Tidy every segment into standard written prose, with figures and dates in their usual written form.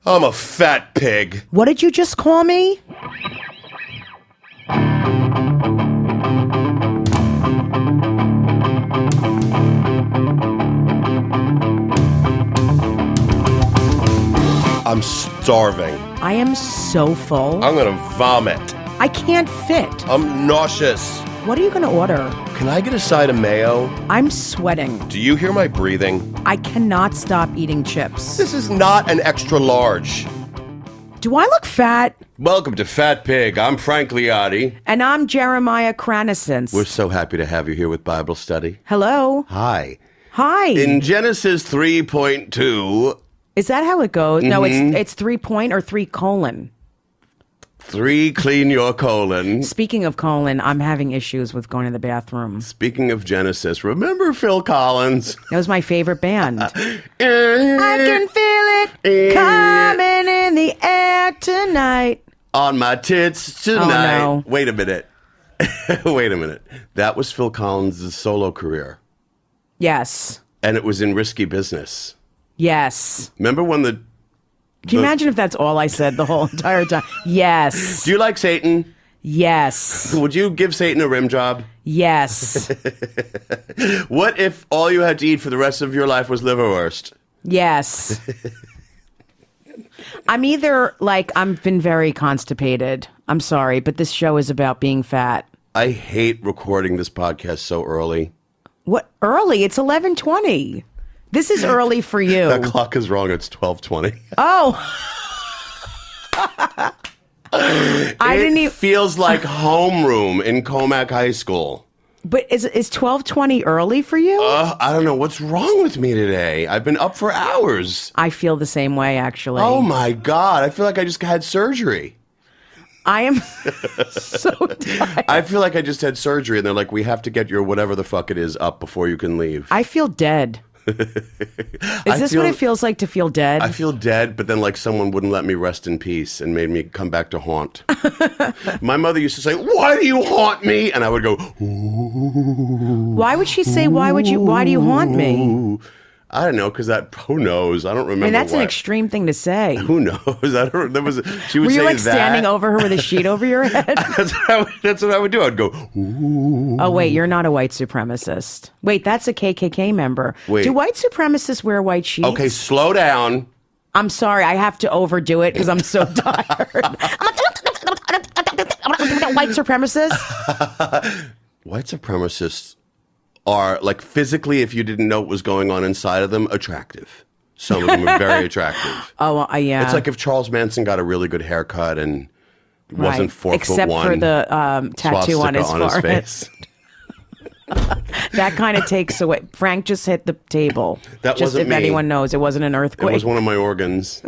I'm a fat pig. What did you just call me? I'm starving. I am so full. I'm gonna vomit. I can't fit. I'm nauseous. What are you going to order? Can I get a side of mayo? I'm sweating. Do you hear my breathing? I cannot stop eating chips. This is not an extra large. Do I look fat? Welcome to Fat Pig. I'm Frank Liotti. And I'm Jeremiah Kranescence. We're so happy to have you here with Bible study. Hello. Hi. Hi. In Genesis 3.2... Is that how it goes? No, it's 3 point or 3 colon. 3, clean your colon. Speaking of colon, I'm having issues with going to the bathroom. Speaking of Genesis, remember Phil Collins? That was my favorite band. I can feel it coming in the air tonight. On my tits tonight. Oh, no. Wait a minute. Wait a minute. That was Phil Collins' solo career. Yes. And it was in risky business. Yes. Remember when the... Can you imagine if that's all I said the whole entire time? Yes. Do you like Satan? Yes. Would you give Satan a rim job? Yes. What if all you had to eat for the rest of your life was liverwurst? Yes. I'm either like, I've been very constipated. I'm sorry, but this show is about being fat. I hate recording this podcast so early. What? Early? It's 11:20. This is early for you. That clock is wrong. It's 12:20. Oh. It feels like homeroom in Comac High School. But is 12:20 early for you? I don't know what's wrong with me today. I've been up for hours. I feel the same way, actually. Oh my God. I feel like I just had surgery. I am so tired. I feel like I just had surgery and they're like, we have to get your whatever the fuck it is up before you can leave. I feel dead. Is this what it feels like to feel dead? I feel dead, but then like someone wouldn't let me rest in peace and made me come back to haunt. My mother used to say, "Why do you haunt me?" And I would go, "Ooh." Why would she say, why do you haunt me? I don't know, because who knows? I don't remember. I mean, that's why. an extreme thing to say. Who knows? I don't. She would Were you say like that. standing over her with a sheet over your head? That's what I would do. I'd go, "Ooh." Oh, wait, you're not a white supremacist. Wait, that's a KKK member. Wait. Do white supremacists wear white sheets? Okay, slow down. I'm sorry, I have to overdo it because I'm so tired. White supremacists? White supremacists are, like, physically, if you didn't know what was going on inside of them, attractive. Some of them are very attractive. Oh, yeah. It's like if Charles Manson got a really good haircut and wasn't 4'1", except for the tattoo on his forehead. face. That kind of takes away. Frank just hit the table. That just wasn't if me. anyone knows, it wasn't an earthquake. It was one of my organs.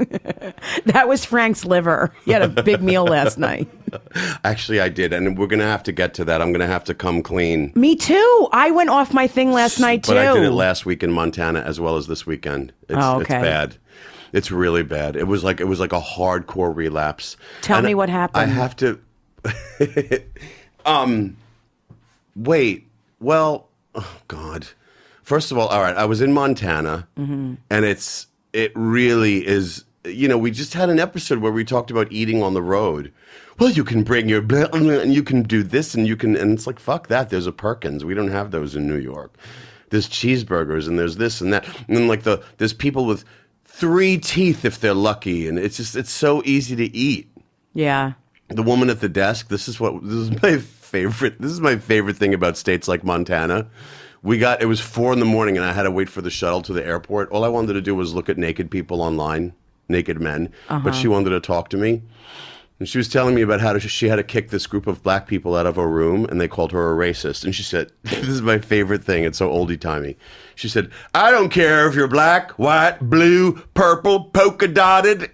That was Frank's liver. He had a big meal last night. Actually, I did, and we're going to have to get to that. I'm going to have to come clean. Me too. I went off my thing last night too. But I did it last week in Montana as well as this weekend. It's bad. It's really bad. It was like a hardcore relapse. Tell me what happened. I have to. Wait. Well, oh God. First of all right. I was in Montana, and it really is. You know, we just had an episode where we talked about eating on the road. Well, you can bring your and you can do this and it's like, fuck that. There's a Perkins. We don't have those in New York. There's cheeseburgers and there's this and that. And then like there's people with 3 teeth if they're lucky. And it's so easy to eat. Yeah. The woman at the desk, this is my favorite thing about states like Montana. It was 4 a.m. and I had to wait for the shuttle to the airport. All I wanted to do was look at naked people online, naked men. But she wanted to talk to me. And she was telling me about how she had to kick this group of black people out of her room, and they called her a racist. And she said, this is my favorite thing. It's so oldie-timey. She said, I don't care if you're black, white, blue, purple, polka-dotted.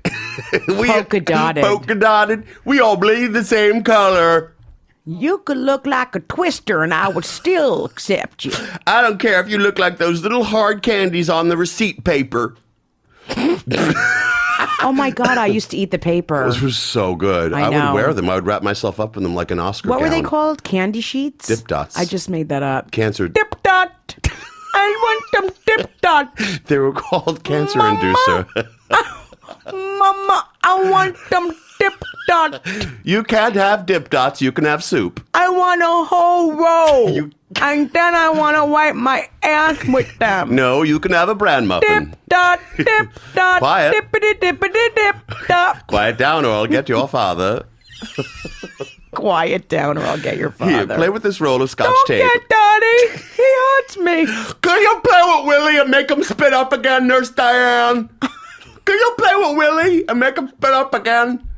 Polka-dotted. We all bleed the same color. You could look like a twister and I would still accept you. I don't care if you look like those little hard candies on the receipt paper. Oh my God, I used to eat the paper. Those were so good. I know. would wear them. I would wrap myself up in them like an Oscar What gown. were they called? Candy sheets? Dip dots. I just made that up. Cancer. Dip dot. I want them dip dot. They were called cancer inducer. Mama, I want them dip dots. You can't have dip dots. You can have soup. I want a whole roll. And then I want to wipe my ass with them. No, you can have a bran muffin. Dip dot, Quiet. dippity dippity dip dot. Quiet down or I'll get your father. Quiet down or I'll get your father. Here, play with this roll of Scotch Don't tape. get Daddy. He hurts me. Can you play with Willie and make him spit up again, Nurse Diane? Can you play with Willie and make him spit up again?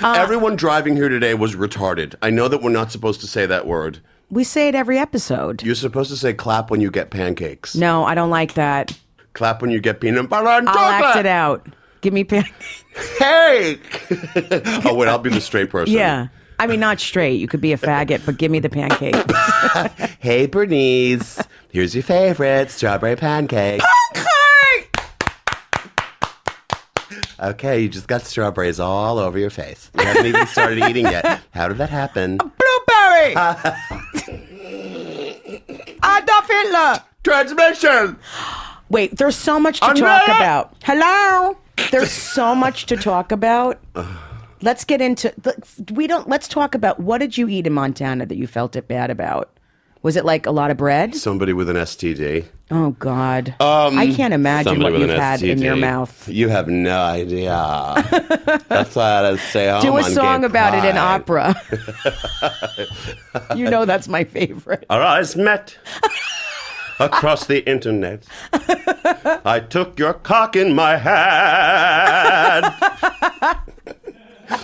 Everyone driving here today was retarded. I know that we're not supposed to say that word. We say it every episode. You're supposed to say clap when you get pancakes. No, I don't like that. Clap when you get peanut butter and chocolate. I'll act it out. Give me pancakes. Hey! Oh, wait, I'll be the straight person. Yeah. I mean, not straight. You could be a faggot, but give me the pancake. Hey, Bernice. Here's your favorite strawberry pancake. Pancake! Okay, you just got strawberries all over your face. You haven't even started eating yet. How did that happen? Blueberry! Adolf Hitler! Transmission! Wait, there's so much to Andrea! talk about. Hello? There's so much to talk about. Let's get into let's talk about what did you eat in Montana that you felt it bad about? Was it like a lot of bread? Somebody with an STD. Oh God. I can't imagine what you've had in your mouth. You have no idea. That's why I had to stay home. Do a on song Gay about it in Pride. opera. You know that's my favorite. Our eyes met across the internet. I took your cock in my hand.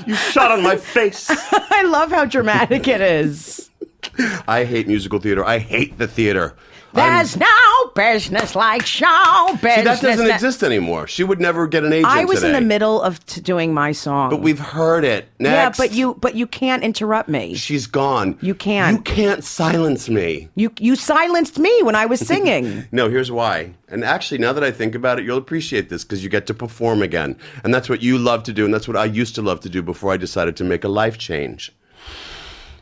You shot on my face. I love how dramatic it is. I hate musical theater. I hate the theater. There's no business like show business. See, that doesn't exist anymore. She would never get an agent I was today. in the middle of doing my song. But we've heard it. Next. Yeah, but you can't interrupt me. She's gone. You can't. You can't silence me. You silenced me when I was singing. No, here's why. And actually, now that I think about it, you'll appreciate this because you get to perform again. And that's what you love to do, and that's what I used to love to do before I decided to make a life change.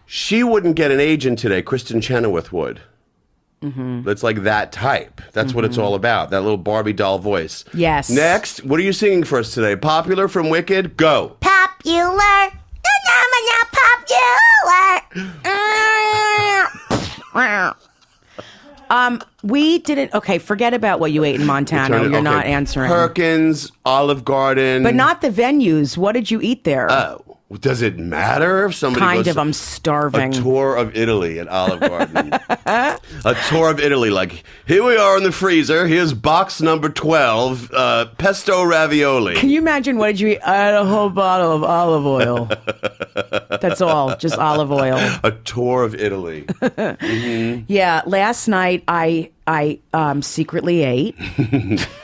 She wouldn't get an agent today. Kristen Chenoweth would. Mm-hmm. It's like that type. That's what it's all about. That little Barbie doll voice. Yes. Next, what are you singing for us today? Popular from Wicked? Go. Popular. We didn't. Okay, forget about what you ate in Montana. You're not answering. Perkins, Olive Garden. But not the venues. What did you eat there? Oh. Does it matter if somebody Kind goes of. I'm starving. A tour of Italy at Olive Garden. A tour of Italy. Like, here we are in the freezer. Here's box number 12, pesto ravioli. Can you imagine what did you eat? I had a whole bottle of olive oil. That's all. Just olive oil. A tour of Italy. Mm-hmm. Yeah. Last night, I secretly ate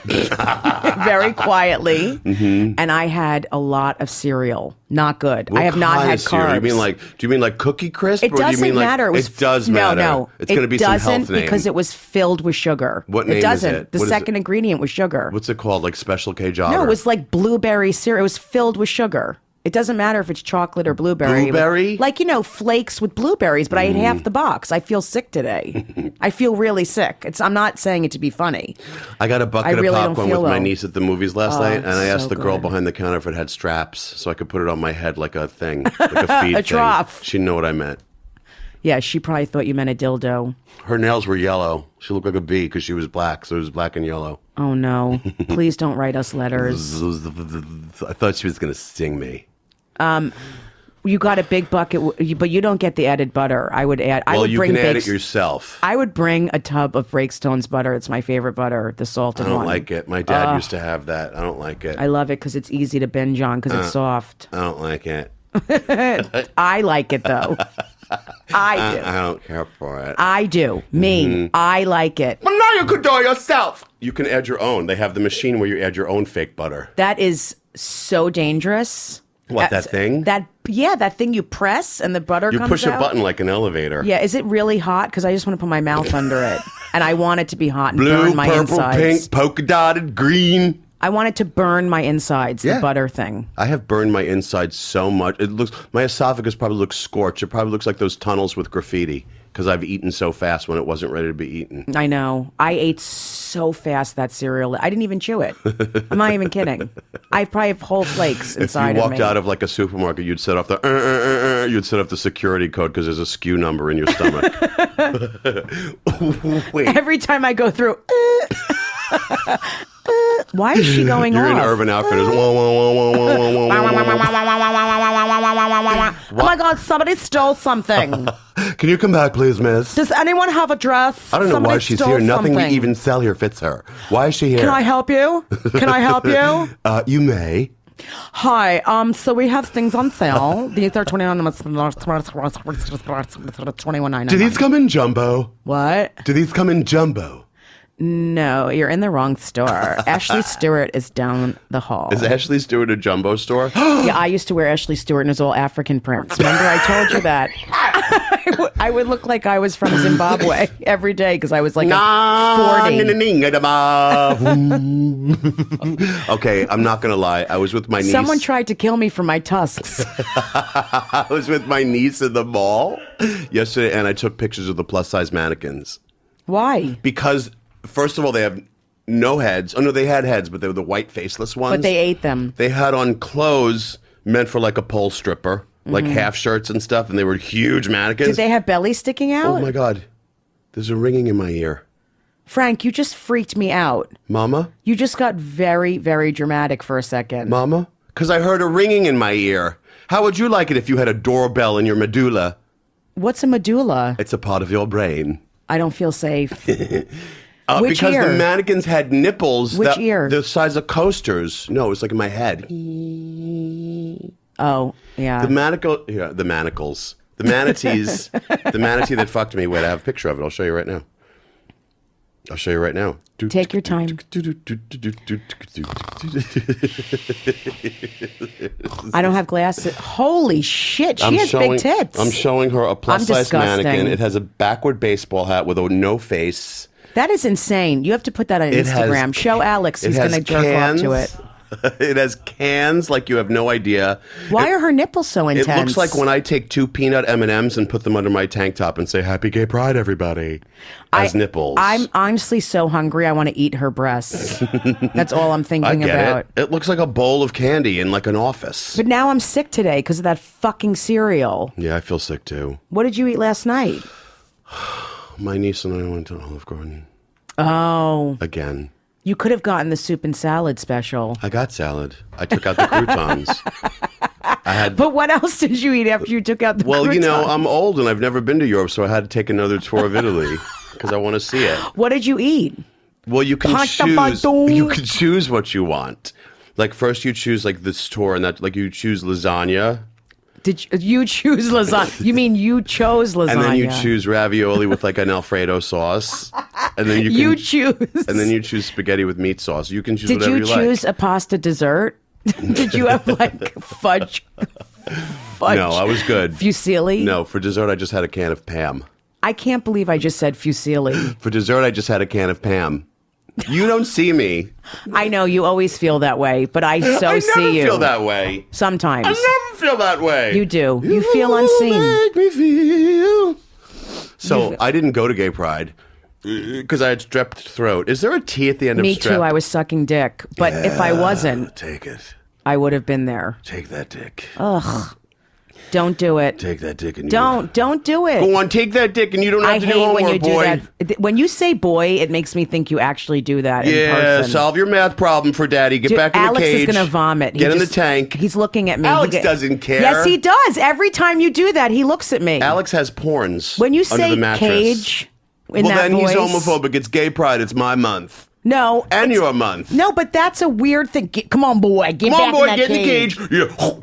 very quietly, and I had a lot of cereal. Not good. What I have not kind had of cereal? carbs. Do you mean like Cookie Crisp? It or do you doesn't mean like, matter. It does matter. No. It's going to be some health It doesn't name. because it was filled with sugar. What name it doesn't. is it? The What is second it? ingredient was sugar. What's it called? Like Special K Jogger? No, it was like blueberry cereal. It was filled with sugar. It doesn't matter if it's chocolate or blueberry. Blueberry? Like, flakes with blueberries, but I ate half the box. I feel sick today. I feel really sick. I'm not saying it to be funny. I got a bucket really of don't popcorn feel with my well. niece at the movies last night, and I asked so the girl good. behind the counter if it had straps so I could put it on my head like a thing, like a feed A thing. trough. She knew what I meant. Yeah, she probably thought you meant a dildo. Her nails were yellow. She looked like a bee because she was black, so it was black and yellow. Oh, no. Please don't write us letters. I thought she was going to sting me. You got a big bucket, but you don't get the added butter. I would add. Well, would you bring can add baked- it yourself. I would bring a tub of Breakstone's butter. It's my favorite butter, the salted I one. don't like it. My dad used to have that. I don't like it. I love it because it's easy to binge on because it's soft. I don't like it. I like it though. I do. I don't care for it. I do. Me. I like it. But now you could do it yourself. You can add your own. They have the machine where you add your own fake butter. That is so dangerous. What, that thing? That thing you press and the butter You comes push out. a button like an elevator. Yeah, is it really hot? Because I just want to put my mouth under it. And I want it to be hot and Blue, burn my purple, insides. pink, polka dotted, green. I want it to burn my insides, Yeah. the butter thing. I have burned my insides so much. My esophagus probably looks scorched. It probably looks like those tunnels with graffiti. because I've eaten so fast when it wasn't ready to be eaten. I know. I ate so fast that cereal. I didn't even chew it. I'm not even kidding. I probably have whole flakes inside If you of walked me. out of like a supermarket, you'd set off the you'd set off the security code because there's a SKU number in your stomach. Wait, Every time I go through. Why is she going you're off? in Urban Outfitters. Wah, wah, wah, wah, wah, wah, wah, wah. Oh my God, somebody stole something. Can you come back, please, miss? Does anyone have a dress? I don't know Somebody why she's stole here. Nothing we something. even sell here fits her. Why is she here? Can I help you? Can I help you? You may. Hi. So we have things on sale. These are $21.99. Do these come in jumbo? What? Do these come in jumbo? No, you're in the wrong store. Ashley Stewart is down the hall. Is Ashley Stewart a jumbo store? Yeah, I used to wear Ashley Stewart and it was all African prints. Remember, I told you that. I would look like I was from Zimbabwe every day because I was like 40. Okay, I'm not going to lie. I was with my niece. Someone tried to kill me for my tusks. I was with my niece in the mall yesterday, and I took pictures of the plus-size mannequins. Why? Because, first of all, they have no heads. Oh, no, they had heads, but they were the white faceless ones. But they ate them. They had on clothes meant for like a pole stripper, like half shirts and stuff, and they were huge mannequins. Did they have belly sticking out? Oh, my God. There's a ringing in my ear. Frank, you just freaked me out. Mama? You just got very, very dramatic for a second. Mama? Because I heard a ringing in my ear. How would you like it if you had a doorbell in your medulla? What's a medulla? It's a part of your brain. I don't feel safe. Which because ear? the mannequins had nipples. Which ear? The size of coasters. No, it was like in my head. Oh, yeah. The manacles. The manatees. The manatee that fucked me. Wait, I have a picture of it. I'll show you right now. Take your time. I don't have glasses. Holy shit, she has big tits. I'm showing her a plus-size disgusting. mannequin. It has a backward baseball hat with a no face. That is insane. You have to put that on Instagram. Show Alex. He's going to jerk off to it. It has cans like you have no idea. Why are her nipples so intense? It looks like when I take 2 peanut M&Ms and put them under my tank top and say, Happy Gay Pride, everybody, as nipples. I'm honestly so hungry, I want to eat her breasts. That's all I'm thinking I get about. It looks like a bowl of candy in like an office. But now I'm sick today because of that fucking cereal. Yeah, I feel sick too. What did you eat last night? My niece and I went to Olive Garden. Oh. Again. You could have gotten the soup and salad special. I got salad. I took out the croutons. But what else did you eat after you took out the croutons? Well, you know, I'm old and I've never been to Europe, so I had to take another tour of Italy because I want to see it. What did you eat? Well, you can choose. You can choose what you want. Like first, you choose like this tour, and that like you choose lasagna. Did you choose lasagna? You mean you chose lasagna? And then you choose ravioli with like an Alfredo sauce. And then you choose. And then you choose spaghetti with meat sauce. You can choose Did whatever you you like. choose a pasta dessert? Did you have like fudge? No, I was good. Fusilli? No, for dessert I just had a can of Pam. I can't believe I just said fusilli. For dessert I just had a can of Pam. You don't see me. I know you always feel that way, but I see you. I never feel that way. Sometimes. I never feel that way. You do. You feel unseen. Make me feel. So I didn't go to Gay Pride because I had strep throat. Is there a T at the end Me of strep? too. I was sucking dick, but if I wasn't, Take it. I would have been there. Take that dick. Ugh. Don't do it. Take that dick and Don't do it. Go on, take that dick and you don't have I to do hate homework, when you boy. do that. When you say boy, it makes me think you actually do that in Yeah, person. solve your math problem for daddy. Get back in Alex the cage. is going to vomit. Get in the tank. He's looking at me. Alex doesn't care. Yes, he does. Every time you do that, he looks at me. Alex has porns when you under say the mattress. cage in well, that then voice, he's homophobic. It's Gay Pride. It's my month. No. And your month. No, but that's a weird thing. Come on, boy. Get Come back on, boy. in that Get cage. in the cage. Yeah.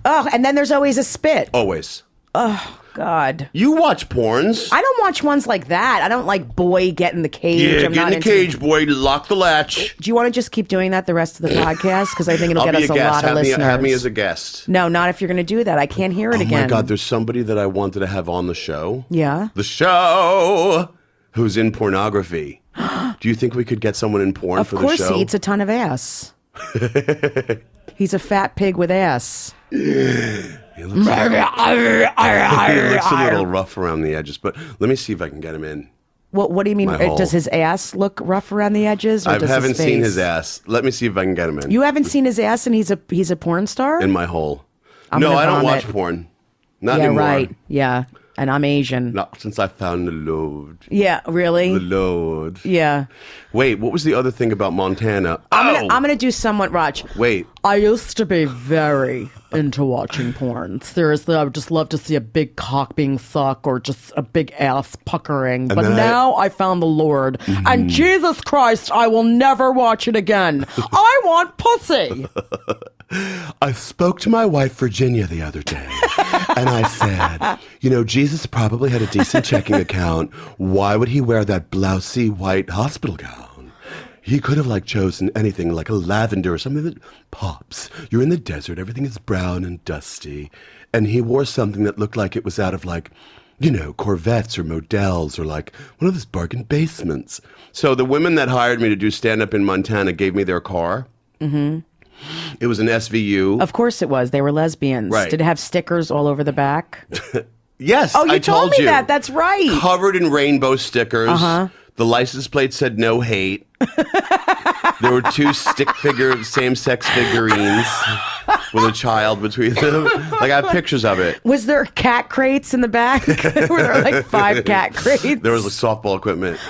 Oh, and then there's always a spit. Always. Oh, God. You watch porns. I don't watch ones like that. I don't like boy get in the cage. Yeah, I'm get not in the cage, boy. Lock the latch. Do you want to just keep doing that the rest of the podcast? Because I think it'll get us a lot of listeners. Have me as a guest. No, not if you're going to do that. I can't hear it again. Oh my God, there's somebody that I wanted to have on the show. Yeah? The show who's in pornography. Do you think we could get someone in porn for the show? Of course, he eats a ton of ass. He's a fat pig with ass. He looks a little rough around the edges, but let me see if I can get him in. What do you mean? Does his ass look rough around the edges? Or I does haven't his face? seen his ass. Let me see if I can get him in. You haven't seen his ass, and he's a porn star? In my hole. I'm No, gonna I don't vomit. watch porn. Not Yeah, anymore. right. Yeah, and I'm Asian. Not since I found the Lord. Yeah, really? The Lord. Yeah. Wait, what was the other thing about Montana? I'm gonna do somewhat, Raj. Wait. I used to be very into watching porn. Seriously, I would just love to see a big cock being sucked or just a big ass puckering. But now I found the Lord. And Jesus Christ, I will never watch it again. I want pussy. I spoke to my wife, Virginia, the other day, and I said, you know, Jesus probably had a decent checking account. Why would he wear that blousy white hospital gown? He could have, like, chosen anything like a lavender or something that pops. You're in the desert, everything is brown and dusty. And he wore something that looked like it was out of, like, you know, Corvettes or Models or, like, one of those bargain basements. So the women that hired me to do stand-up in Montana gave me their car. Mm-hmm. It was an SVU. Of course it was. They were lesbians. Right. Did it have stickers all over the back? Yes, Oh, you I told me you. that. That's right. Covered in rainbow stickers. Uh-huh. The license plate said no hate. There were two same-sex figurines with a child between them. Like, I have pictures of it. Was there cat crates in the back? Were there like 5 cat crates? There was like softball equipment.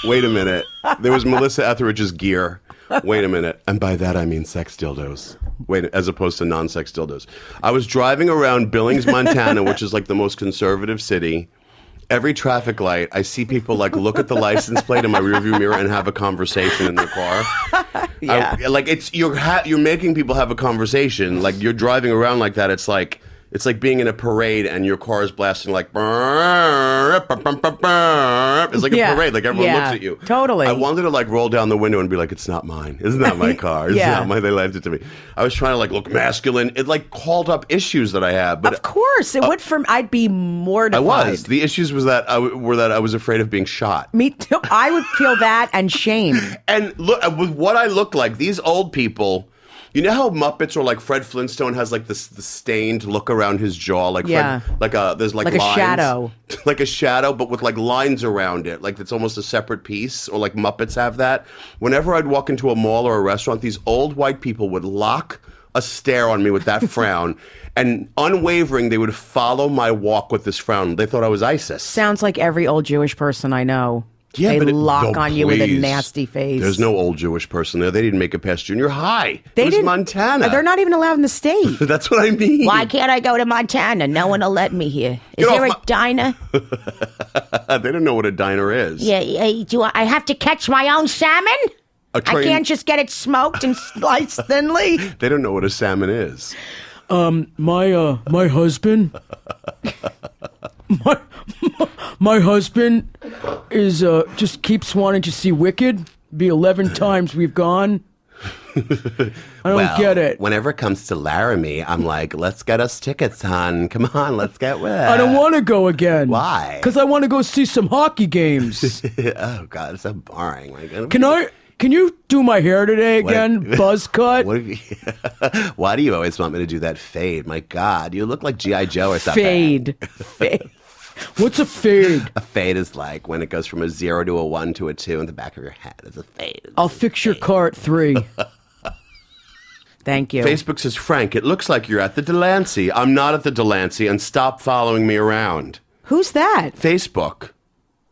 Wait a minute. There was Melissa Etheridge's gear. Wait a minute. And by that, I mean sex dildos. Wait, as opposed to non-sex dildos. I was driving around Billings, Montana, which is like the most conservative city. Every traffic light, I see people like look at the license plate in my rearview mirror and have a conversation in their car. Yeah. You're making people have a conversation. Like, you're driving around like that. It's like being in a parade and your car is blasting like. It's like a parade. Like, everyone looks at you. Totally. I wanted to like roll down the window and be like, it's not mine. It's not my car. It's not mine. They left it to me. I was trying to like look masculine. It like called up issues that I have. But of course, it would. I'd be mortified. I was. The issues was that I was afraid of being shot. Me too. I would feel that and shame. And look, with what I look like, these old people. You know how Muppets or like Fred Flintstone has like the stained look around his jaw, like Fred, there's like lines, a shadow, like a shadow, but with like lines around it, like it's almost a separate piece, or like Muppets have that. Whenever I'd walk into a mall or a restaurant, these old white people would lock a stare on me with that frown, and unwavering, they would follow my walk with this frown. They thought I was ISIS. Sounds like every old Jewish person I know. Yeah, they lock on you with a nasty face. There's no old Jewish person there. They didn't make it past junior high. It was Montana. They're not even allowed in the state. That's what I mean. Why can't I go to Montana? No one will let me here. Is there a diner? They don't know what a diner is. Yeah. I have to catch my own salmon? I can't just get it smoked and sliced thinly? They don't know what a salmon is. My husband. My husband is just keeps wanting to see Wicked. Be 11 times we've gone. I don't get it. Whenever it comes to Laramie, I'm like, let's get us tickets, hon. Come on, let's get wet. I don't want to go again. Why? Because I want to go see some hockey games. Oh God, it's so boring. Like, Can you do my hair today again? Buzz cut? Why do you always want me to do that fade? My God, you look like G.I. Joe or something. Fade. What's a fade? A fade is like when it goes from a 0 to a 1 to a 2 in the back of your head. It's a fade. I'll fix your car at 3. Thank you. Facebook says, Frank, it looks like you're at the Delancey. I'm not at the Delancey, and stop following me around. Who's that? Facebook.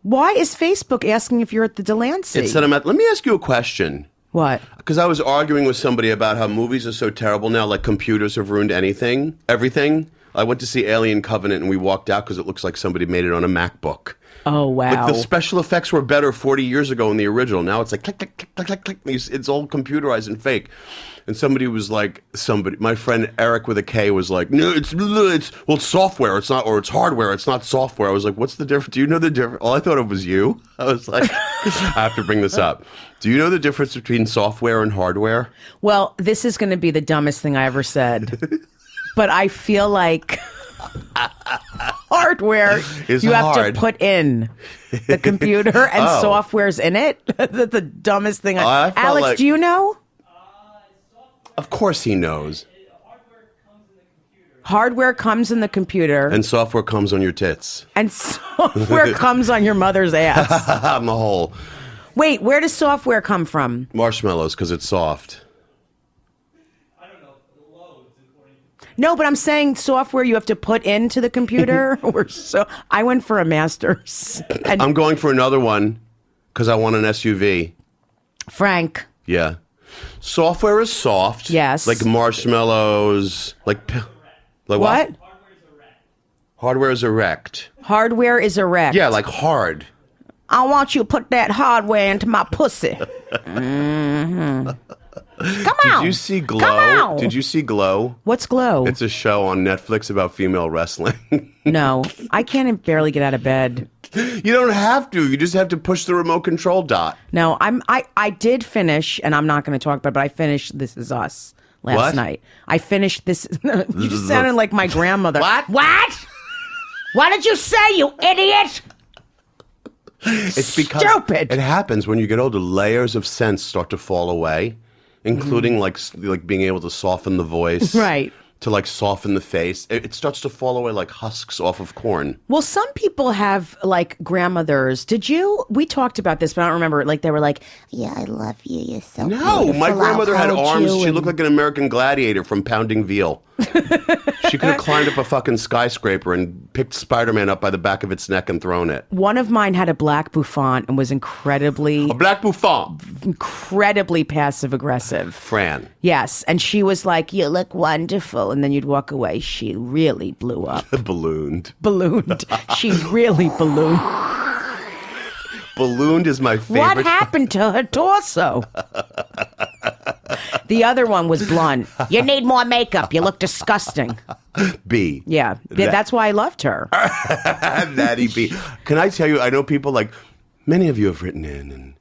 Why is Facebook asking if you're at the Delancey? It said I'm at. Let me ask you a question. What? Because I was arguing with somebody about how movies are so terrible now, like computers have ruined everything. I went to see Alien Covenant and we walked out because it looks like somebody made it on a MacBook. Oh, wow. Like the special effects were better 40 years ago in the original. Now it's like click, click, click, click, click, click. It's all computerized and fake. And somebody was like, my friend Eric with a K was like, no, it's software. It's not, or it's hardware. It's not software. I was like, what's the difference? Do you know the difference? Oh, I thought it was you. I was like, I have to bring this up. Do you know the difference between software and hardware? Well, this is going to be the dumbest thing I ever said. But I feel like hardware is you hard. have to put in the computer and software's in it. That's the dumbest thing. Alex, do you know? Of course he knows. Hardware comes in the computer, Hardware comes in the computer. And software comes on your tits. And software comes on your mother's ass. On the whole. Wait, where does software come from? Marshmallows, because it's soft. No, but I'm saying software you have to put into the computer. I went for a master's. And I'm going for another one because I want an SUV. Frank. Yeah. Software is soft. Yes. Like marshmallows. Like what? Hardware is erect. Hardware is erect. Yeah, like hard. I want you to put that hardware into my pussy. Mm-hmm. Come on. Did you see Glow? Come on. Did you see Glow? What's Glow? It's a show on Netflix about female wrestling. No, I can't barely get out of bed. You don't have to. You just have to push the remote control dot. No, I did finish, and I'm not going to talk about it, but I finished This Is Us last night. I finished this. You just sounded like my grandmother. What? What did you say, you idiot? It's because Stupid. it happens when you get older. Layers of sense start to fall away, including like being able to soften the voice, Right. To like soften the face. It starts to fall away like husks off of corn. Well, some people have like grandmothers. We talked about this, but I don't remember. Like they were like, "Yeah, I love you. You're so No, beautiful. my grandmother had I'll hold arms. you," She looked like an American gladiator from pounding veal. She could have climbed up a fucking skyscraper and picked Spider-Man up by the back of its neck and thrown it. One of mine had a black bouffant and was A black bouffant. incredibly passive aggressive. Fran. Yes, and she was like, "You look wonderful," and then you'd walk away. She really blew up. Ballooned. She really ballooned. Ballooned is my favorite. What happened to her torso? The other one was blunt. You need more makeup. You look disgusting. B. Yeah, that's why I loved her. Natty B. Can I tell you, I know people like, many of you have written in and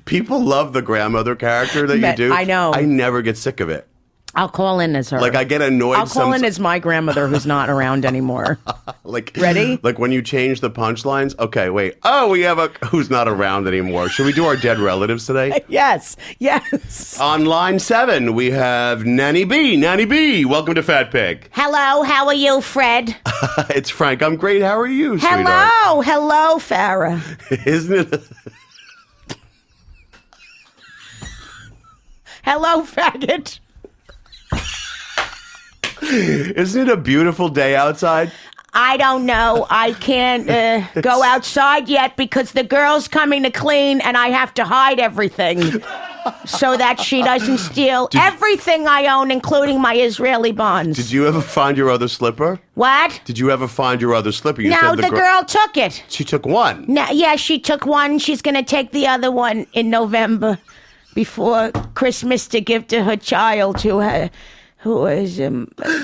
people love the grandmother character that you do. I know. I never get sick of it. I'll call in as her. Like I get annoyed. I'll call in as my grandmother who's not around anymore. Like ready? Like when you change the punchlines. Okay, wait. Oh, we have a who's not around anymore. Should we do our dead relatives today? Yes. On line 7, we have Nanny B. Nanny B, welcome to Fat Pig. Hello, how are you, Fred? It's Frank. I'm great. How are you, sweetheart? Hello, Farrah. Isn't it? Hello, faggot. Isn't it a beautiful day outside? I don't know. I can't go outside yet because the girl's coming to clean and I have to hide everything so that she doesn't steal everything I own, including my Israeli bonds. Did you ever find your other slipper? What? Did you ever find your other slipper? You No, said the girl took it. She took one. No, yeah, she took one. She's going to take the other one in November before Christmas to give to her child who is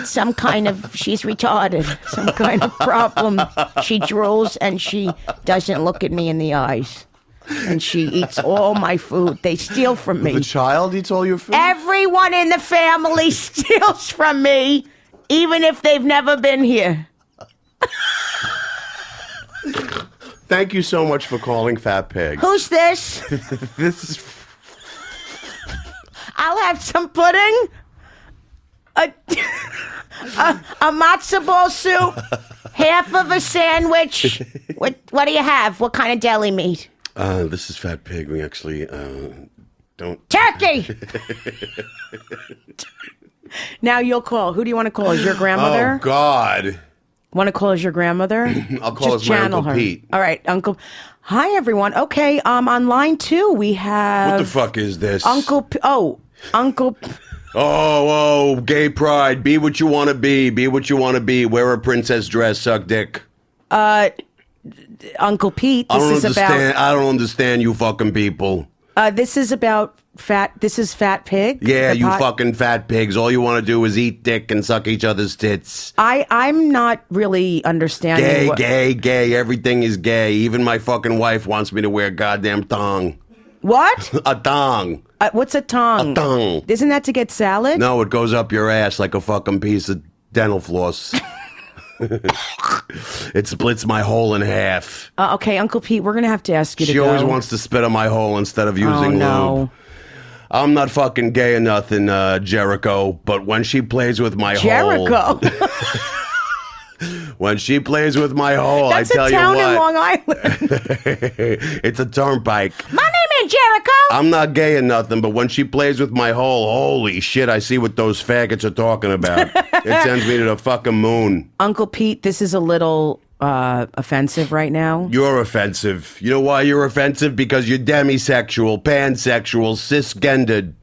some kind of, she's retarded, some kind of problem. She drools and she doesn't look at me in the eyes. And she eats all my food. They steal from me. The child eats all your food? Everyone in the family steals from me, even if they've never been here. Thank you so much for calling Fat Pig. Who's this? This is... I'll have some pudding. A matzo ball soup, half of a sandwich. What do you have? What kind of deli meat? This is Fat Pig. We actually don't... Turkey! Now you'll call. Who do you want to call? Is your grandmother? Oh, God. Want to call as your grandmother? I'll call as my Uncle Pete. All right, Uncle. Hi, everyone. Okay, on line 2, we have... What the fuck is this? Uncle... Oh, gay pride. Be what you want to be. Be what you want to be. Wear a princess dress. Suck dick. Uncle Pete, I don't understand you fucking people. This is about This is Fat Pig? Yeah, you fucking fat pigs. All you want to do is eat dick and suck each other's tits. I'm not really understanding. Gay. Everything is gay. Even my fucking wife wants me to wear a goddamn thong. What? A thong. What's a tongue? A thong. Isn't that to get salad? No, it goes up your ass like a fucking piece of dental floss. It splits my hole in half. Okay, Uncle Pete, we're going to have to ask you to go. She always wants to spit on my hole instead of using lube. I'm not fucking gay or nothing, Jericho, but when she plays with my Jericho. When she plays with my hole, That's I tell a you town what. in Long Island. It's a turnpike. My name is Jericho. I'm not gay or nothing, but when she plays with my hole, holy shit, I see what those faggots are talking about. It sends me to the fucking moon. Uncle Pete, this is a little offensive right now. You're offensive. You know why you're offensive? Because you're demisexual, pansexual, cisgendered.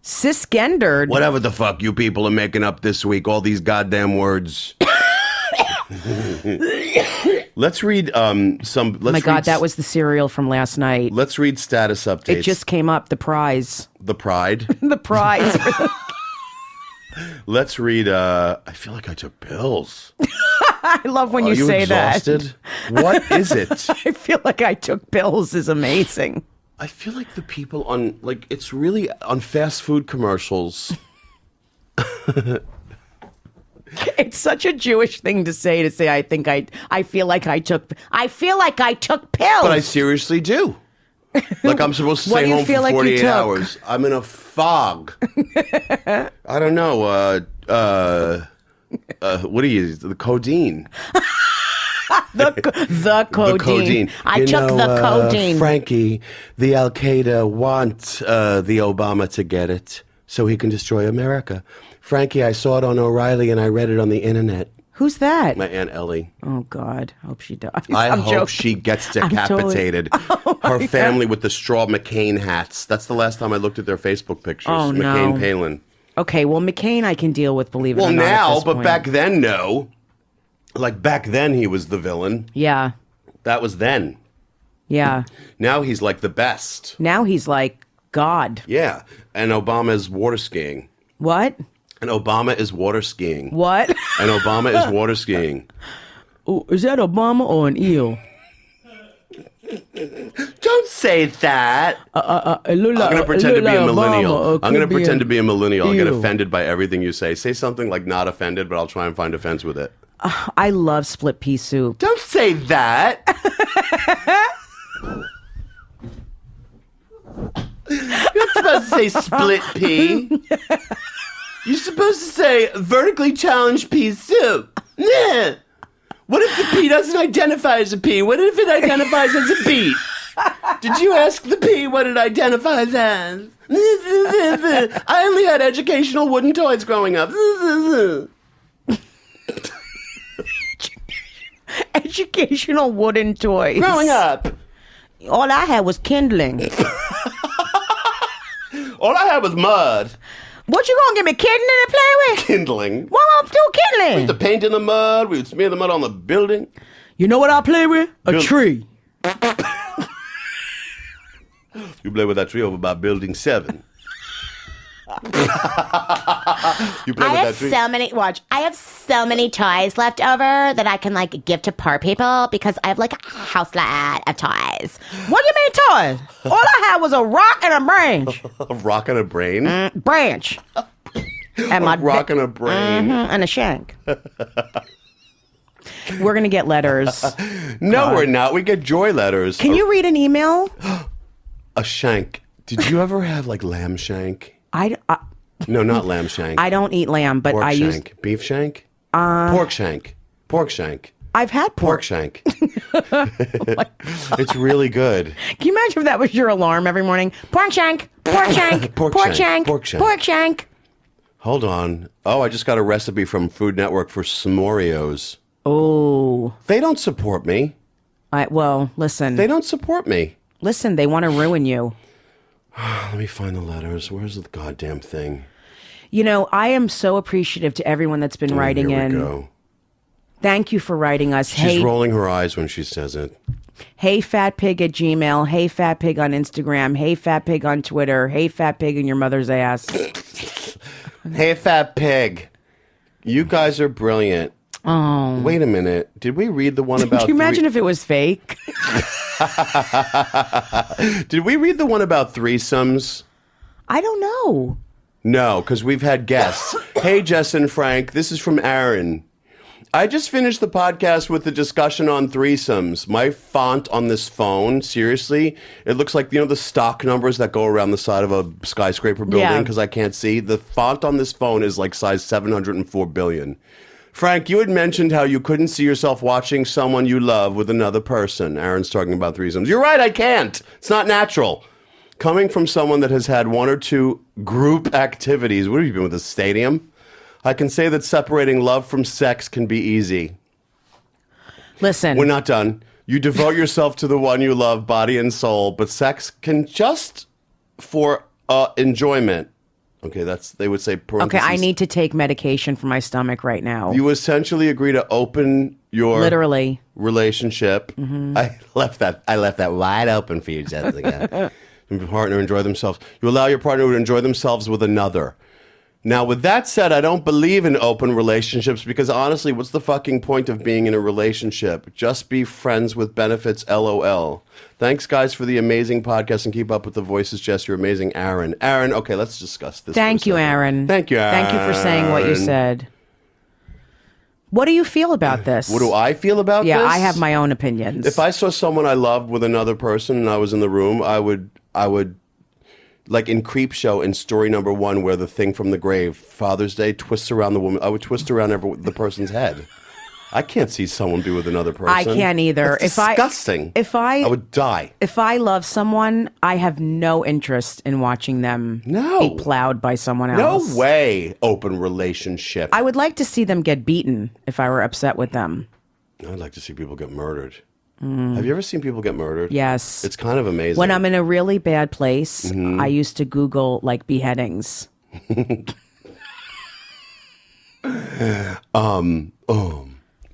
Cisgendered. Whatever the fuck you people are making up this week, all these goddamn words. Let's read some. Oh my God, that was the cereal from last night. Let's read status updates. It just came up. The prize. The pride. The prize. Let's read. I feel like I took pills. I love when Are you say exhausted? that. What is it? I feel like I took pills is amazing. I feel like the people on it's really on fast food commercials. It's such a Jewish thing to say I feel like I took pills. But I seriously do. Like I'm supposed to What stay do you home feel for like you 48 took? hours. I'm in a fog. I don't know. What are you? The codeine. the codeine. The codeine. I took the codeine. Frankie, the Al Qaeda want the Obama to get it so he can destroy America. Frankie, I saw it on O'Reilly and I read it on the internet. Who's that? My Aunt Ellie. Oh God, hope she dies. I I'm hope joking. she gets I'm decapitated. Oh, Her family with the straw McCain hats. That's the last time I looked at their Facebook pictures. Oh, no. McCain Palin. Okay, well McCain I can deal with. Believe it Well, or not. at now, this but point. back then, no. Like back then, he was the villain. Yeah, That was then. yeah. Now he's like the best. Now he's like God. Yeah, and Obama's water skiing. What? And Obama is water skiing. What? And Obama is water skiing. Oh, is that Obama or an eel? Don't say that. It look I'm like, going to pretend to be a millennial. I'm going to pretend to be a millennial. I'll get eel. offended by everything you say. Say something like not offended, but I'll try and find offense with it. I love split pea soup. Don't say that. You're not supposed to say split pea. You're supposed to say vertically challenged pea soup. Yeah. What if the pea doesn't identify as a pea? What if it identifies as a beet? Did you ask the pea what it identifies as? I only had educational wooden toys growing up. Educational wooden toys. Growing up. All I had was kindling. All I had was mud. What you gonna give me kindling to play with? Kindling. What I'm do kindling? The paint in the mud. We would smear the mud on the building. You know what I play with? A Bill- tree. You play with that tree over by building 7. You play I with that have tree. so many. Watch, I have so many toys left over that I can like give to poor people because I have like a house lot of toys. What do you mean toys? All I had was a rock and a branch. A rock and a brain. Branch. And my A rock and a brain. and a shank. We're gonna get letters. No, we're not. We get joy letters. Can you read an email? A shank. Did you ever have like lamb shank? I No, not lamb shank. don't eat lamb, but Pork I shank. used. Beef shank? Pork shank. Pork shank. I've had Pork pork. shank. It's really good. Can you imagine if that was your alarm every morning? Pork shank, pork shank, Pork pork shank, shank, pork shank. pork shank. Hold on. Oh, I just got a recipe from Food Network for s'moreos. Oh, They don't support me. well, listen, They don't support me. listen. They want to ruin you. Let me find the letters. Where's the goddamn thing? You know, I am so appreciative to everyone that's been writing Here we in. go. Thank you for writing us. She's rolling her eyes when she says it. Hey Fat Pig at Gmail. Hey Fat Pig on Instagram. Hey Fat Pig on Twitter. Hey Fat Pig in your mother's ass. Hey, fat pig. You guys are brilliant. Oh. Wait a minute. Did we read the one about Can you imagine if it was fake? Did we read the one about threesomes? I don't know. No, because we've had guests. Hey, Jess and Frank. This is from Aaron. I just finished the podcast with the discussion on threesomes. My font on this phone, seriously, it looks like, the stock numbers that go around the side of a skyscraper building because I can't see. The font on this phone is like size 704 billion. Frank, you had mentioned how you couldn't see yourself watching someone you love with another person. Aaron's talking about threesomes. You're right, I can't. It's not natural. Coming from someone that has had one or two group activities, what have you been with, a stadium? I can say that separating love from sex can be easy. Listen. We're not done. You devote yourself to the one you love, body and soul, but sex can just for enjoyment. Okay, they would say parentheses. Okay, I need to take medication for my stomach right now. You essentially agree to open your literally relationship. Mm-hmm. I left that wide open for you, Jessica. Your partner enjoy themselves. You allow your partner to enjoy themselves with another. Now, with that said, I don't believe in open relationships because honestly, what's the fucking point of being in a relationship? Just be friends with benefits, LOL. Thanks, guys, for the amazing podcast and keep up with the voices, Jess. You're amazing, Aaron. Aaron, okay, let's discuss this. Thank you, Aaron. Thank you, Aaron. Thank you for saying what you said. What do you feel about this? What do I feel about this? Yeah, I have my own opinions. If I saw someone I loved with another person and I was in the room, I would like in Creepshow in story number 1 where the thing from the grave, Father's Day, twists around the woman. I would twist around the person's head. I can't see someone be with another person. I can't either. That's disgusting. I would die. If I love someone, I have no interest in watching them be plowed by someone else. No way. Open relationship. I would like to see them get beaten if I were upset with them. I'd like to see people get murdered. Have you ever seen people get murdered? Yes. It's kind of amazing. When I'm in a really bad place, I used to Google like beheadings.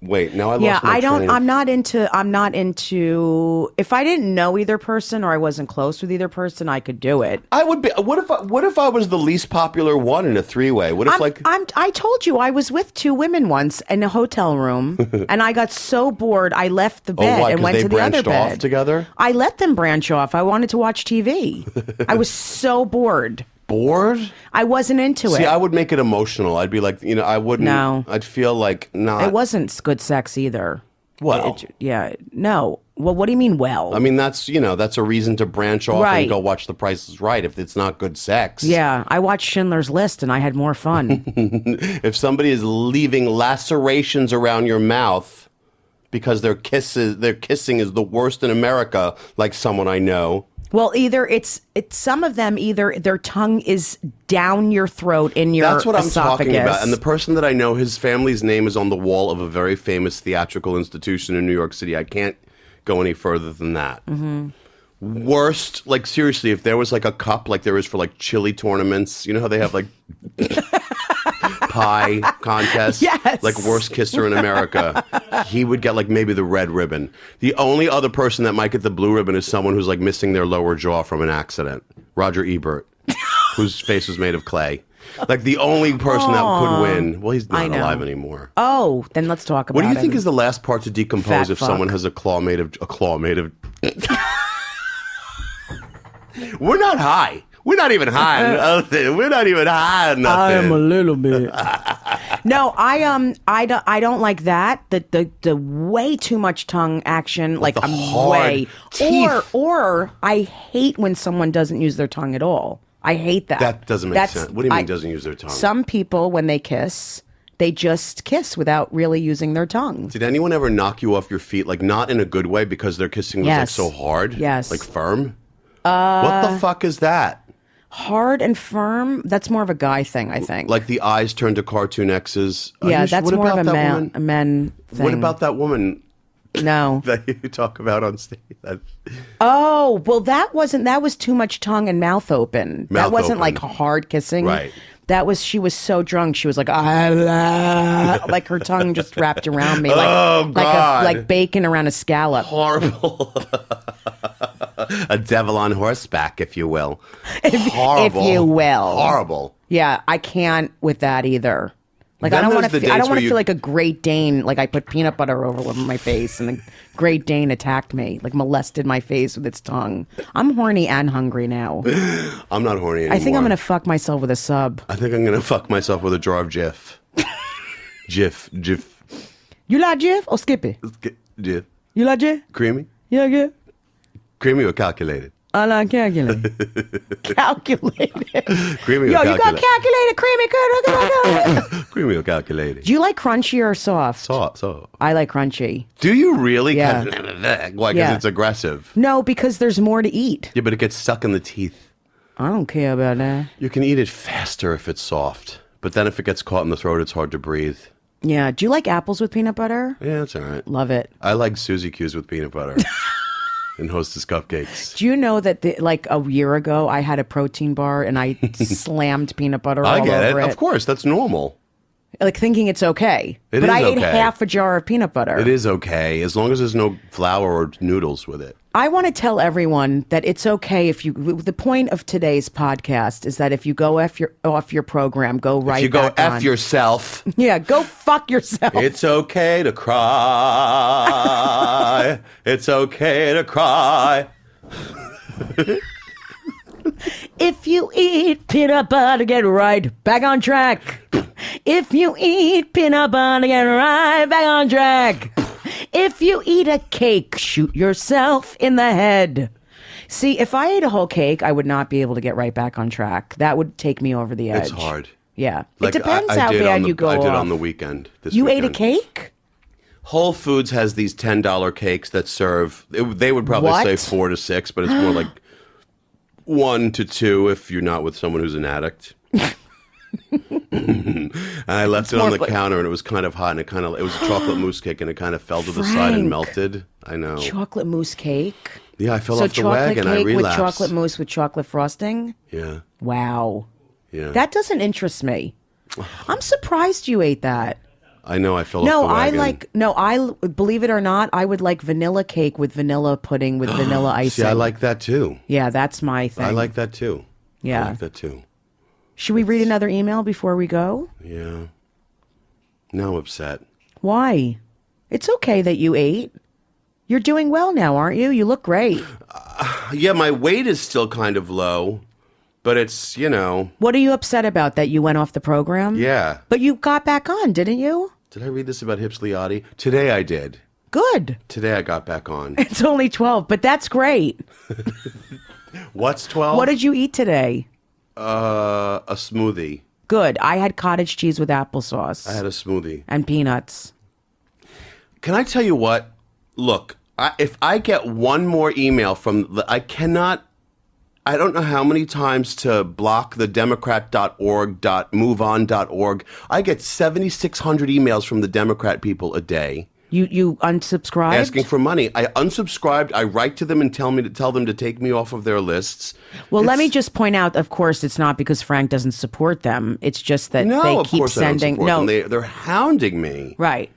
Wait, now I lost my train. I'm not into if I didn't know either person or I wasn't close with either person, I could do it. I would be. What if I was the least popular one in a three-way? What if I told you I was with 2 women once in a hotel room and I got so bored I left the bed and went to the other bed. They branched off together? I let them branch off. I wanted to watch TV. I was so bored. Bored? I wasn't into it. See, I would make it emotional. I'd be like, I wouldn't. No. I'd feel like not. It wasn't good sex either. Well. No. Well, what do you mean, well? I mean, that's a reason to branch off and go watch The Price is Right if it's not good sex. Yeah. I watched Schindler's List and I had more fun. If somebody is leaving lacerations around your mouth because their kissing is the worst in America, like someone I know. Well, either it's some of them, either their tongue is down your throat in your esophagus. That's what I'm talking about. And the person that I know, his family's name is on the wall of a very famous theatrical institution in New York City. I can't go any further than that. Mm-hmm. Worst, like seriously, if there was like a cup like there is for like chili tournaments, you know how they have like pie contests? Yes. Like worst kisser in America. He would get like maybe the red ribbon. The only other person that might get the blue ribbon is someone who's like missing their lower jaw from an accident. Roger Ebert, whose face was made of clay. Like the only person that could win. Well, he's not alive anymore. Oh, then let's talk about it. What do you think is the last part to decompose if someone has a claw made of We're not high. We're not even high. We're not even high on nothing. I am a little bit. No, I don't like that. The way too much tongue action. Like I'm way teeth. Or I hate when someone doesn't use their tongue at all. I hate that. That doesn't make sense. What do you mean doesn't use their tongue? Some people, when they kiss, they just kiss without really using their tongue. Did anyone ever knock you off your feet? Like not in a good way because their kissing was like so hard? Yes. Like firm? What the fuck is that? Hard and firm? That's more of a guy thing, I think. Like the eyes turn to cartoon X's? Yeah, that's more of a men thing. What about that woman? No. That you talk about on stage? Oh, well, that was too much tongue and mouth open. That wasn't like hard kissing. Right. She was so drunk. She was like, like her tongue just wrapped around me. Like, like bacon around a scallop. Horrible. A devil on horseback, if you will. Horrible. If you will. Horrible. Yeah, I can't with that either. Like I don't want to feel like a Great Dane. Like I put peanut butter over my face, and the Great Dane attacked me, like molested my face with its tongue. I'm horny and hungry now. I'm not horny anymore. I think I'm gonna fuck myself with a sub. I think I'm gonna fuck myself with a jar of Jif. Jif. You like Jif or Skippy? Jif. You like Jif? Creamy? You like Jif? Creamy or calculated? I like calculated. Calculated. Creamy Yo, or you got calculated, creamy, good. Creamy or calculated? Do you like crunchy or soft? So. I like crunchy. Do you really? Yeah. Why? Because Yeah. it's aggressive. No, because there's more to eat. Yeah, but it gets stuck in the teeth. I don't care about that. You can eat it faster if it's soft, but then if it gets caught in the throat, it's hard to breathe. Yeah. Do you like apples with peanut butter? Yeah, that's all right. Love it. I like Suzy Q's with peanut butter and Hostess cupcakes. Do you know that like a year ago I had a protein bar and I slammed peanut butter all I get over it? Of course, that's normal. Like thinking it's okay. It but is I ate okay. half a jar of peanut butter. It is okay, as long as there's no flour or noodles with it. I want to tell everyone that it's okay if you. The point of today's podcast is that if you go off your program, go right. If you go back on. F yourself, Yeah, go fuck yourself. it's okay to cry. It's okay to cry. If you eat peanut butter, get right back on track. If you eat peanut butter, get right back on track. If you eat a cake, shoot yourself in the head. See, if I ate a whole cake, I would not be able to get right back on track. That would take me over the edge. It's hard. Yeah. Like, it depends I how did bad on the, you go I did off. on the weekend. You ate a weekend. cake? Whole Foods has these $10 cakes that serve. They would probably What? say 4 to 6, but it's more like 1 to 2 if you're not with someone who's an addict. And I left it on the counter, and it was kind of hot, and it was a chocolate mousse cake, and it kind of fell to the side and Frank. melted. I know. Chocolate mousse cake? Yeah, I fell So off the chocolate wagon. I cake with relapsed. chocolate mousse with chocolate frosting? Yeah, Wow. yeah. That doesn't interest me. I'm surprised you ate that. I know. I fell No, off the wagon. believe it or not, I would like vanilla cake with vanilla pudding with vanilla icing. See, I like that too. Yeah, that's my thing. I like that too. Yeah. I like that too. Should we read another email before we go? Yeah. Now I'm upset. Why? It's okay that you ate. You're doing well now, aren't you? You look great. Yeah, my weight is still kind of low, but it's, What are you upset about, that you went off the program? yeah. But you got back on, didn't you? Did I read this about Hips Liotti? Today I did. Good. Today I got back on. It's only 12, but that's great. What's 12? What did you eat today? A smoothie. Good. I had cottage cheese with applesauce. I had a smoothie. and peanuts. Can I tell you what? Look, if I get one more email I don't know how many times to block the democrat.org.moveon.org. I get 7,600 emails from the Democrat people a day. You unsubscribed? Asking for money. I unsubscribed. I write to them and tell them to take me off of their lists. Well, let me just point out, of course, it's not because Frank doesn't support them. It's just that No, they of keep course sending. I don't support them. They're hounding me. Right.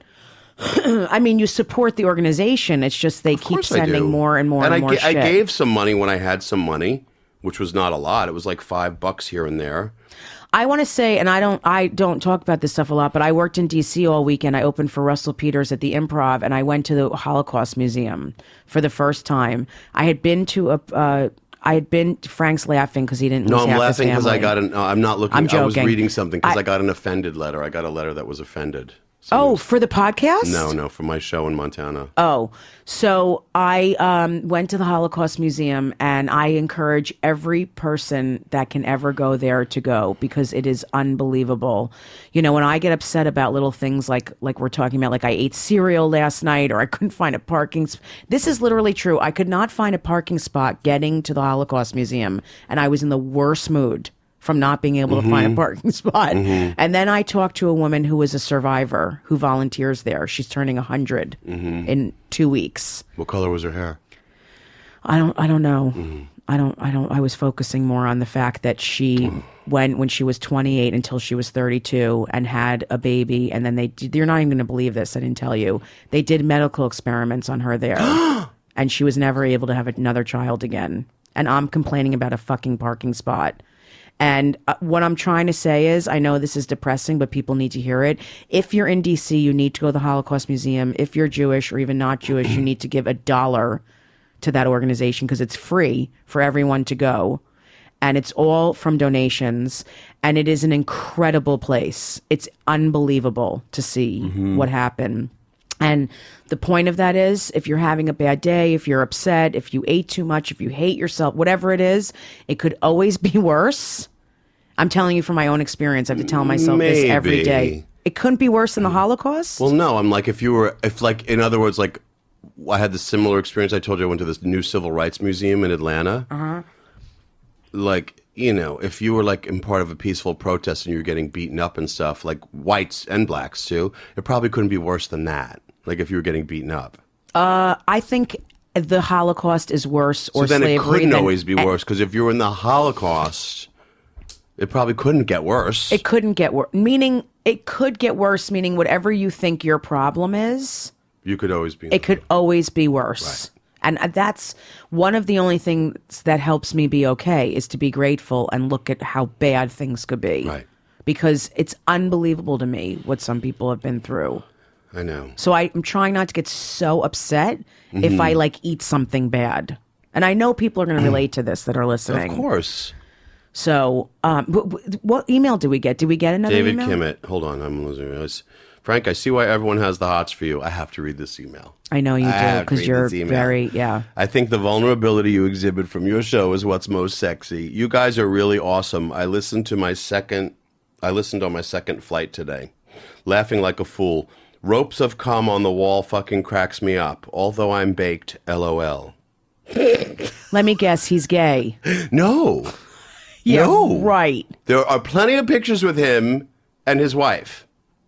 I mean, you support the organization. It's just they keep course I sending do. more and more and, more shit. I gave some money when I had some money, which was not a lot. It was like $5 here and there. I want to say, and I don't talk about this stuff a lot, but I worked in D.C. all weekend. I opened for Russell Peters at the Improv, and I went to the Holocaust Museum for the first time. I had been to Frank's laughing because he didn't lose No, I'm half laughing his because I family. got I'm not looking. I'm I was joking. reading something because I got an offended letter. I got a letter that was offended. Oh, for the podcast? No, for my show in Montana. Oh, so I went to the Holocaust Museum, and I encourage every person that can ever go there to go, because it is unbelievable. You know, when I get upset about little things like we're talking about, like I ate cereal last night, or I couldn't find a parking spot. This is literally true. I could not find a parking spot getting to the Holocaust Museum, and I was in the worst mood from not being able to find a parking spot. And then I talked to a woman who was a survivor who volunteers there. She's turning 100 in 2 weeks. What color was her hair? I don't know. I was focusing more on the fact that she went when she was 28 until she was 32 and had a baby, and then you're not even going to believe this, I didn't tell you. They did medical experiments on her there. And she was never able to have another child again. And I'm complaining about a fucking parking spot. And what I'm trying to say is, I know this is depressing, but people need to hear it. If you're in D.C., you need to go to the Holocaust Museum. If you're Jewish or even not Jewish, you need to give $1 to that organization, because it's free for everyone to go. And it's all from donations. And it is an incredible place. It's unbelievable to see what happened. And the point of that is, if you're having a bad day, if you're upset, if you ate too much, if you hate yourself, whatever it is, it could always be worse. I'm telling you from my own experience. I have to tell myself this every day. It couldn't be worse than the Holocaust? Well, no. I'm like, in other words, like, I had this similar experience. I told you I went to this new civil rights museum in Atlanta. Uh-huh. Like, if you were like in part of a peaceful protest and you were getting beaten up and stuff, like whites and blacks too, it probably couldn't be worse than that. Like if you were getting beaten up. I think the Holocaust is worse, or so then slavery. It couldn't always be worse, because if you were in the Holocaust, it probably couldn't get worse. It couldn't get worse. Meaning, it could get worse. Meaning, whatever you think your problem is, you could always be. It could always be worse. Right. And that's one of the only things that helps me be okay, is to be grateful and look at how bad things could be. Right. Because it's unbelievable to me what some people have been through. I know. So I'm trying not to get so upset if I like eat something bad. And I know people are going to relate to this that are listening. Of course. So what email did we get? Did we get another email? David Kimmett. Hold on. I'm losing it. Frank, I see why everyone has the hots for you. I have to read this email. I know you do, because you're very, I think the vulnerability you exhibit from your show is what's most sexy. You guys are really awesome. I listened on my second flight today, laughing like a fool. Ropes of cum on the wall fucking cracks me up. Although I'm baked, LOL. Let me guess, he's gay. No. Yeah, no. Right. There are plenty of pictures with him and his wife.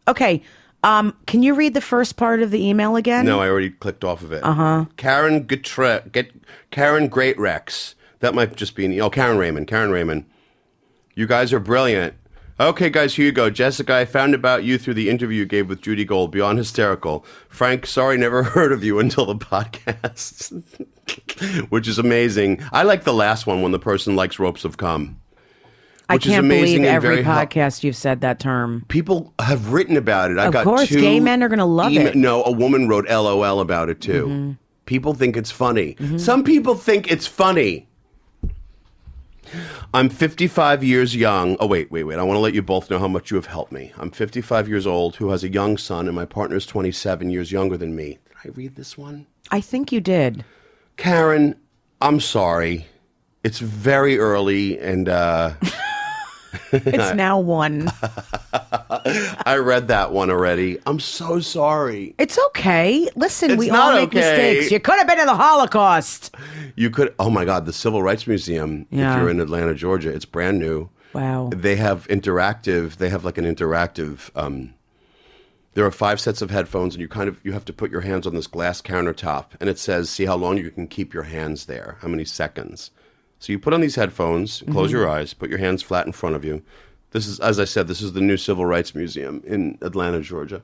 Okay. Can you read the first part of the email again? No, I already clicked off of it. Karen Great Rex. That might just be Karen Raymond. You guys are brilliant. Okay, guys, here you go. Jessica, I found about you through the interview you gave with Judy Gold. Beyond hysterical. Frank, sorry, never heard of you until the podcast, which is amazing. I like the last one when the person likes ropes of cum. I can't believe every podcast you've said that term. People have written about it. Of course, gay men are going to love it. No, a woman wrote LOL about it too. Mm-hmm. People think it's funny. Mm-hmm. Some people think it's funny. I'm 55 years young. Oh, wait. I want to let you both know how much you have helped me. I'm 55 years old, who has a young son, and my partner is 27 years younger than me. Did I read this one? I think you did. Karen, I'm sorry. It's very early, and it's now 1. I read that one already. I'm so sorry. It's okay. Listen, it's we all make mistakes. You could have been in the Holocaust. You could. Oh my God, the Civil Rights Museum. Yeah. If you're in Atlanta, Georgia, it's brand new. Wow. They have like an interactive. There are 5 sets of headphones, and you have to put your hands on this glass countertop, and it says, see how long you can keep your hands there, how many seconds. So you put on these headphones, close your eyes, put your hands flat in front of you. This is, as I said, this is the new Civil Rights Museum in Atlanta, Georgia.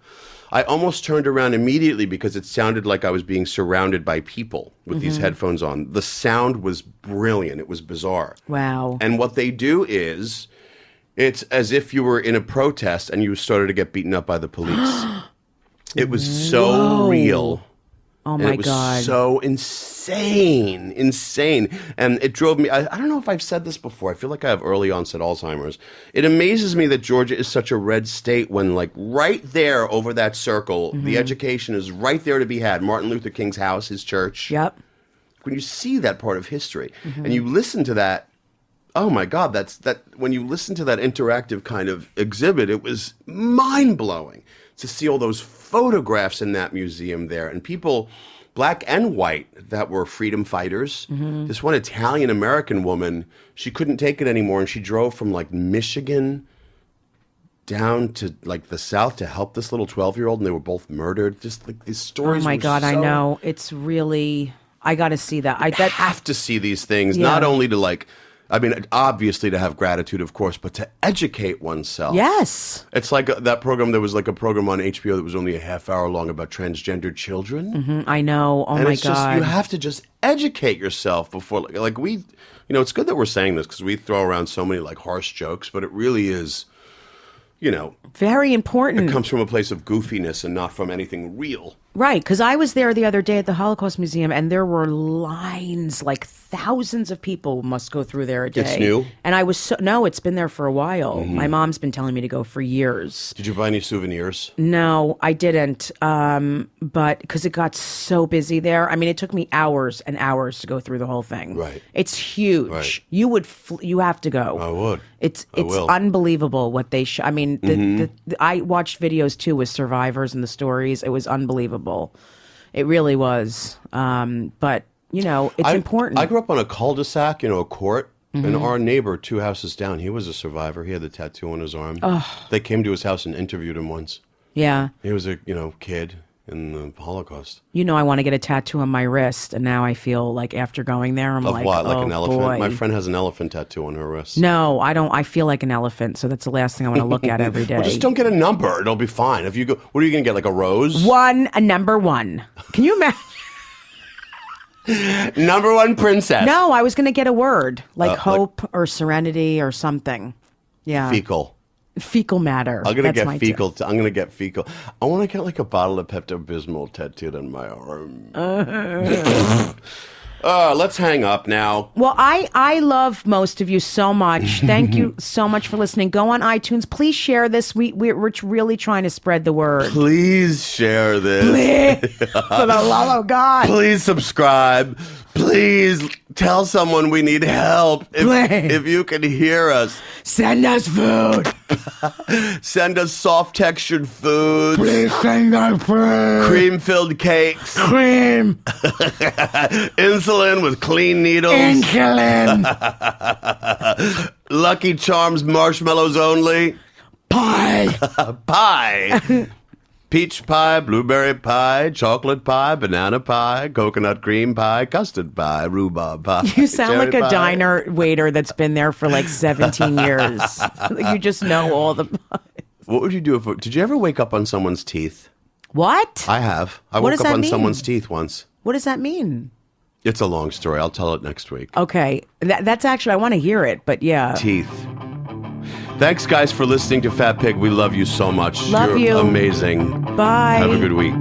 I almost turned around immediately because it sounded like I was being surrounded by people with these headphones on. The sound was brilliant. It was bizarre. Wow. And what they do is, it's as if you were in a protest and you started to get beaten up by the police. It was so real. Oh my God. It was so insane. And it drove me, I don't know if I've said this before. I feel like I have early onset Alzheimer's. It amazes me that Georgia is such a red state when, like, right there over that circle, the education is right there to be had. Martin Luther King's house, his church. Yep. When you see that part of history and you listen to that, oh my God, when you listen to that interactive kind of exhibit, it was mind-blowing to see all those photographs in that museum there, and people, black and white, that were freedom fighters. This one Italian-American woman, she couldn't take it anymore, and she drove from like Michigan down to like the South to help this little 12-year-old, and they were both murdered. Just like these stories. Oh my God, I know. It's really, I got to see that. I have to see these things, not only to like, I mean, obviously to have gratitude, of course, but to educate oneself. Yes. It's like that program, there was like a program on HBO that was only a half hour long about transgendered children. I know. Oh, and my God. You have to just educate yourself before, like we, it's good that we're saying this because we throw around so many like harsh jokes, but it really is, very important. It comes from a place of goofiness and not from anything real. Right, because I was there the other day at the Holocaust Museum, and there were lines, like thousands of people must go through there a day. It's new? And I was no, it's been there for a while. My mom's been telling me to go for years. Did you buy any souvenirs? No, I didn't, but because it got so busy there. I mean, it took me hours and hours to go through the whole thing. Right. It's huge. Right. You have to go. I would. It's will. unbelievable what they show. I mean, I watched videos too with survivors and the stories. It was unbelievable. It really was. But it's important. I grew up on a cul-de-sac, a court, and our neighbor 2 houses down, he was a survivor. He had the tattoo on his arm. They came to his house and interviewed him once. Yeah. He was a kid in the Holocaust. I want to get a tattoo on my wrist, and now I feel like after going there, I'm Of like, what? Like oh, an elephant? boy. My friend has an elephant tattoo on her wrist. No, I don't. I feel like an elephant, so that's the last thing I want to look at every day. Well, just don't get a number. It'll be fine. If you go, what are you going to get? Like a rose? A number one. Can you imagine? Number one princess. No, I was going to get a word like hope or serenity or something. Yeah. Fecal matter. I'm gonna That's get my fecal. I'm gonna get fecal. I want to get like a bottle of Pepto-Bismol tattooed on my arm. Let's hang up now. Well, I love most of you so much. Thank you so much for listening. Go on iTunes. Please share this. We're really trying to spread the word. Please share this. Please, for the love of God. Please subscribe. Please tell someone we need help. If you can hear us. Send us food. Send us soft textured foods. Please send us food. Cream-filled cakes. Cream. Insulin with clean needles. Insulin. Lucky Charms marshmallows only. Pie. Pie. Peach pie, blueberry pie, chocolate pie, banana pie, coconut cream pie, custard pie, rhubarb pie. You sound cherry like a pie. diner waiter that's been there for like 17 years. You just know all the pies. What would you do if? Did you ever wake up on someone's teeth? What? I have. I What woke does up that on mean? someone's teeth once. What does that mean? It's a long story. I'll tell it next week. Okay. That's actually, I want to hear it, but yeah. Teeth. Thanks, guys, for listening to Fat Pig. We love you so much. Love You're you. amazing. Bye. Have a good week.